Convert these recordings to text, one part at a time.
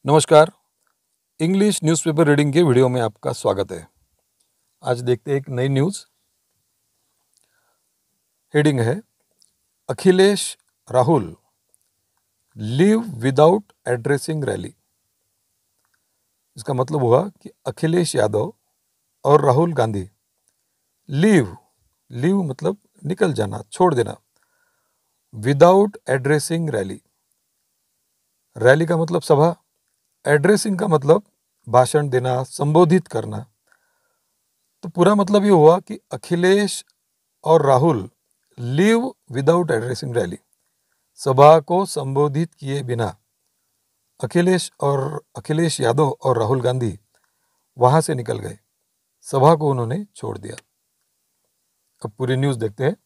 नमस्कार। English newspaper reading के video में आपका स्वागत है। आज देखते हैं एक नई न्यूज़। हेडिंग है Akhilesh Rahul leave without addressing rally. इसका मतलब हुआ कि अखिलेश यादव और राहुल गांधी लीव लीव मतलब निकल जाना, छोड़ देना, विदाउट एड्रेसिंग रैली। रैली का मतलब सभा, एड्रेसिंग का मतलब भाषण देना, संबोधित करना। तो पूरा मतलब ये हुआ कि अखिलेश और Rahul leave without addressing rally, सभा को संबोधित किए बिना अखिलेश यादव और राहुल गांधी वहां से निकल गए, सभा को उन्होंने छोड़ दिया। अब पूरी न्यूज़ देखते हैं।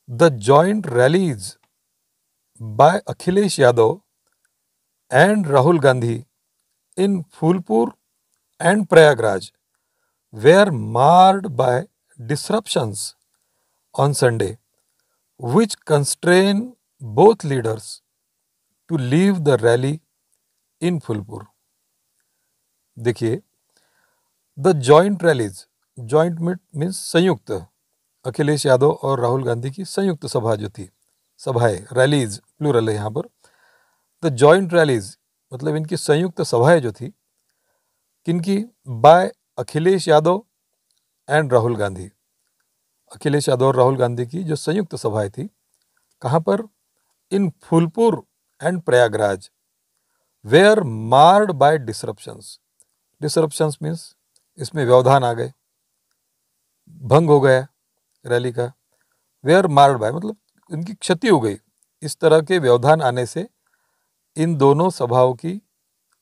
The joint rallies by Akhilesh Yadav and Rahul Gandhi in Phulpur and Prayagraj were marred by disruptions on Sunday, which constrained both leaders to leave the rally in Phulpur. देखिए, the joint rallies, joint means संयुक्त, अखिलेश यादव और राहुल गांधी की संयुक्त सभा जो थी, सभाएं, रैलीज प्लूरल है यहाँ पर। द जॉइंट रैलीज मतलब इनकी संयुक्त सभाएं जो थी, किनकी? बाय अखिलेश यादव एंड राहुल गांधी, अखिलेश यादव और राहुल गांधी की जो संयुक्त सभाएं थी, कहाँ पर? In Phulpur and Prayagraj, where marred by disruptions. Disruptions means इसमें व्यवधान आ गए, भंग हो गया रैली का। वेयर मार्ड बाय मतलब इनकी क्षति हो गई। इस तरह के व्यवधान आने से इन दोनों सभाओं की,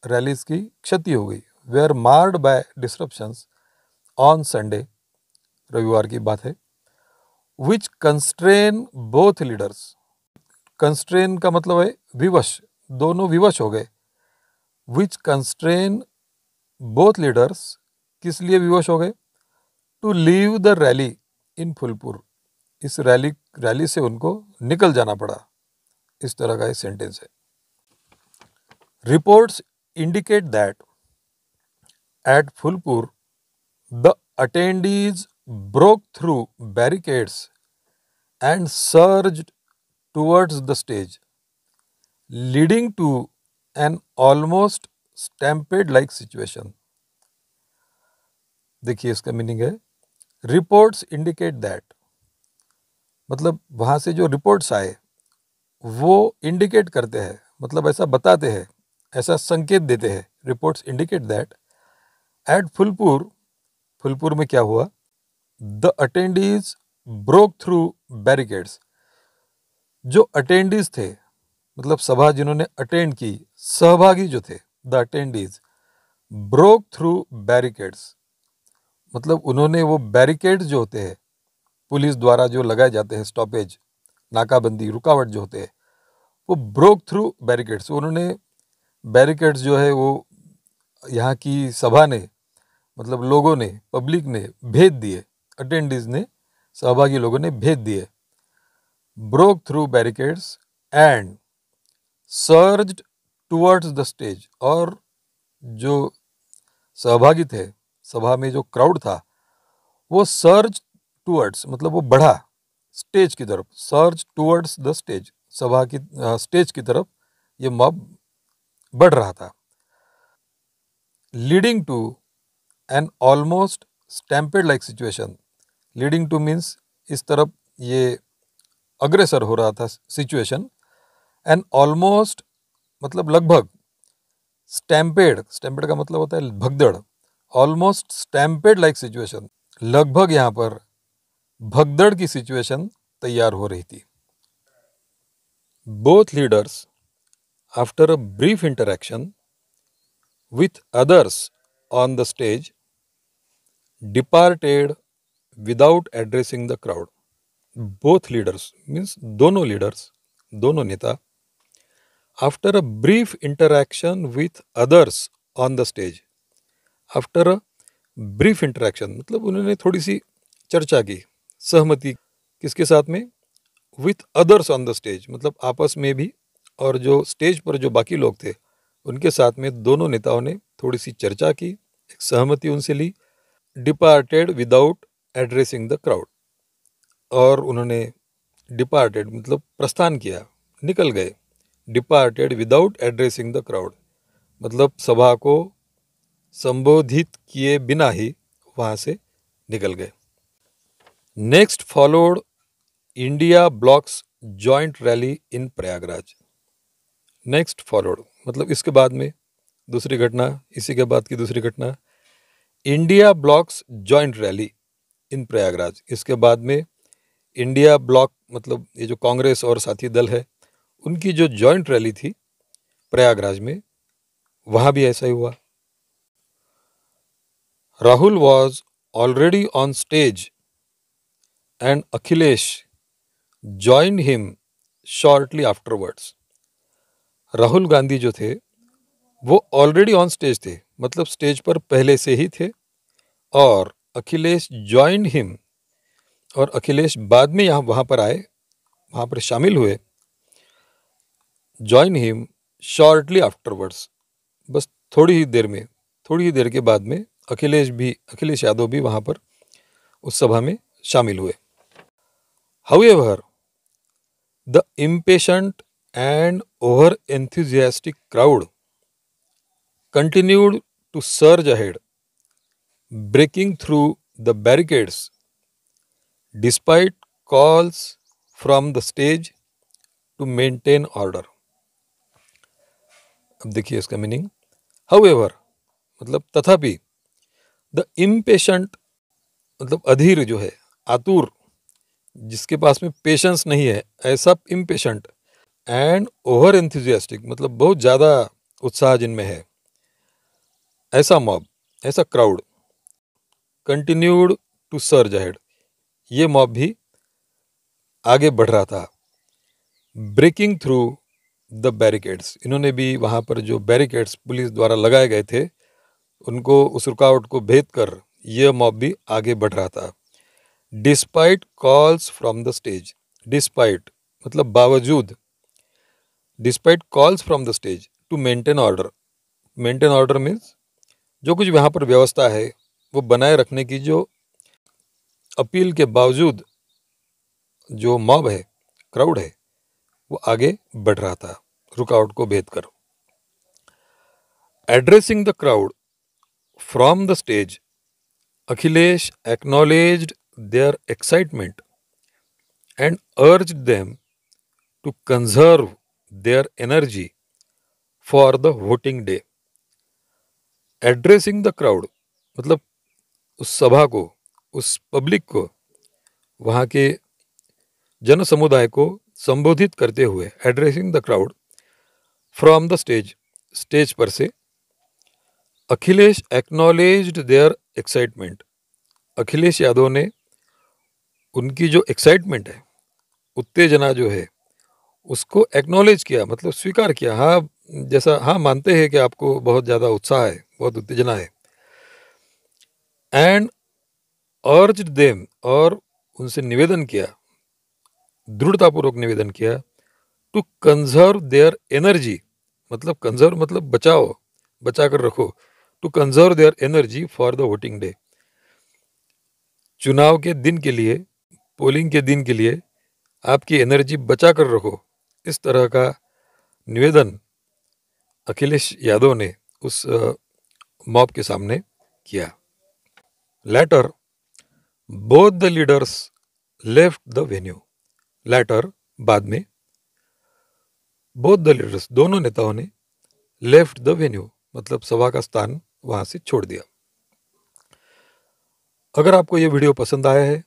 रैलीज की क्षति हो गई। Where marred by disruptions on Sunday, रविवार की बात है। Which constrain both leaders, constrain का मतलब है विवश, दोनों विवश हो गए। विच कंस्ट्रेन बोथ लीडर्स, किस लिए विवश हो गए? To leave the rally in Phulpur, इस रैली से उनको निकल जाना पड़ा। इस तरह का एक सेंटेंस है। Reports indicate that at Phulpur the attendees broke through barricades and surged towards the stage, leading to an almost stampede-like situation. देखिए, इसका मीनिंग है रिपोर्ट्स इंडिकेट दैट, मतलब वहां से जो रिपोर्ट्स आए वो इंडिकेट करते हैं, मतलब ऐसा बताते हैं, ऐसा संकेत देते हैं। Reports indicate that at Phulpur, Phulpur में क्या हुआ? The attendees broke through barricades, जो अटेंडीज थे, मतलब सभा जिन्होंने अटेंड की, सहभागी जो थे, the attendees broke through barricades, मतलब उन्होंने वो बैरिकेड्स जो होते हैं, पुलिस द्वारा जो लगाए जाते हैं, स्टॉपेज, नाकाबंदी, रुकावट जो होते हैं, वो ब्रोक थ्रू बैरिकेड्स, उन्होंने बैरिकेड्स जो है वो यहाँ की सभा ने, मतलब लोगों ने, पब्लिक ने भेद दिए, अटेंडीज ने, सहभागी लोगों ने भेद दिए। Broke through barricades and surged towards the stage, और जो सहभागी थे, सभा में जो क्राउड था, वो सर्ज टुवर्ड्स मतलब वो बढ़ा स्टेज की तरफ, सर्ज टुवर्ड्स द स्टेज, सभा की स्टेज की तरफ ये मॉब बढ़ रहा था। Leading to an almost stampede like situation, leading to means इस तरफ ये अग्रसर हो रहा था सिचुएशन। एन ऑलमोस्ट मतलब लगभग, स्टैम्पेड, स्टैम्पेड का मतलब होता है भगदड़, ऑलमोस्ट स्टैम्पेड लाइक सिचुएशन, लगभग यहाँ पर भगदड़ की सिचुएशन तैयार हो रही थी। Both leaders after a brief interaction with others on the stage departed without addressing the crowd. Both leaders means दोनों लीडर्स, दोनों नेता, after a brief interaction with others on the stage, after a brief interaction मतलब उन्होंने थोड़ी सी चर्चा की, सहमति, किसके साथ में? With others on the stage, मतलब आपस में भी, और जो स्टेज पर जो बाकी लोग थे उनके साथ में दोनों नेताओं ने थोड़ी सी चर्चा की, एक सहमति उनसे ली। Departed without addressing the crowd, और उन्होंने डिपार्टेड मतलब प्रस्थान किया, निकल गए। Departed without addressing the crowd मतलब सभा को संबोधित किए बिना ही वहां से निकल गए। Next followed India blocks joint rally इन प्रयागराज। नेक्स्ट फॉलोड मतलब इसके बाद में दूसरी घटना, इसी के बाद की दूसरी घटना, इंडिया ब्लॉक्स जॉइंट रैली इन प्रयागराज। इसके बाद में इंडिया ब्लॉक मतलब ये जो कांग्रेस और साथी दल है, उनकी जो जॉइंट रैली थी प्रयागराज में, वहां भी ऐसा ही हुआ। Rahul was already on stage and Akhilesh joined him shortly afterwards. Rahul Gandhi जो थे वो ऑलरेडी ऑन स्टेज थे, मतलब स्टेज पर पहले से ही थे, और अखिलेश जॉइंड हिम, और अखिलेश बाद में यहाँ वहाँ पर आए, वहाँ पर शामिल हुए। जॉइन हिम शॉर्टली आफ्टरवर्ड्स, बस थोड़ी ही देर के बाद में अखिलेश यादव भी वहाँ पर उस सभा में शामिल हुए। However the impatient and over enthusiastic crowd continued to surge ahead, breaking through the barricades despite calls from the stage to maintain order. अब देखिए इसका मीनिंग। However मतलब तथापि, द इम्पेशेंट मतलब अधीर जो है, आतुर, जिसके पास में पेशेंस नहीं है, ऐसा इम्पेशेंट, एंड ओवर एंथुजियास्टिक मतलब बहुत ज़्यादा उत्साह जिनमें है, ऐसा मॉब, ऐसा crowd, continued to surge ahead, ये मॉब भी आगे बढ़ रहा था। ब्रेकिंग थ्रू द बैरिकेड्स, इन्होंने भी वहाँ पर जो बैरिकेड्स पुलिस द्वारा लगाए गए थे, उनको, उस रुकावट को भेद कर यह मॉब भी आगे बढ़ रहा था। Despite calls from the stage, despite मतलब बावजूद, despite calls from the stage to maintain order. Maintain order means जो कुछ वहाँ पर व्यवस्था है वो बनाए रखने की जो अपील के बावजूद जो मॉब है, क्राउड है, वो आगे बढ़ रहा था रुकावट को भेद कर। Addressing the crowd from the stage, Akhilesh acknowledged their excitement and urged them to conserve their energy for the voting day. Addressing the crowd मतलब उस सभा को, उस पब्लिक को, वहाँ के जन समुदाय को संबोधित करते हुए, addressing the crowd from the stage, stage पर से, Akhilesh acknowledged their excitement, Akhilesh Yadav ने उनकी जो एक्साइटमेंट है, उत्तेजना जो है, उसको एक्नॉलेज किया मतलब स्वीकार किया। हाँ, जैसा हाँ मानते हैं कि आपको बहुत ज़्यादा उत्साह है, बहुत उत्तेजना है। एंड अर्ज्ड देम, और उनसे निवेदन किया, दृढ़तापूर्वक निवेदन किया, टू कंजर्व देयर एनर्जी, मतलब कंजर्व मतलब बचाओ, बचा कर रखो, to conserve their energy for the voting day, चुनाव के दिन के लिए, पोलिंग के दिन के लिए आपकी एनर्जी बचा कर रखो, इस तरह का निवेदन अखिलेश यादव ने उस मॉब के सामने किया। Later both the leaders left the venue, later बाद में, बोथ द लीडर्स दोनों नेताओं ने, लेफ्ट द वेन्यू मतलब सभा का स्थान वहां से छोड़ दिया। अगर आपको ये वीडियो पसंद आया है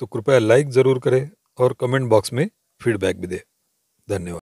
तो कृपया लाइक ज़रूर करें और कमेंट बॉक्स में फीडबैक भी दें। धन्यवाद।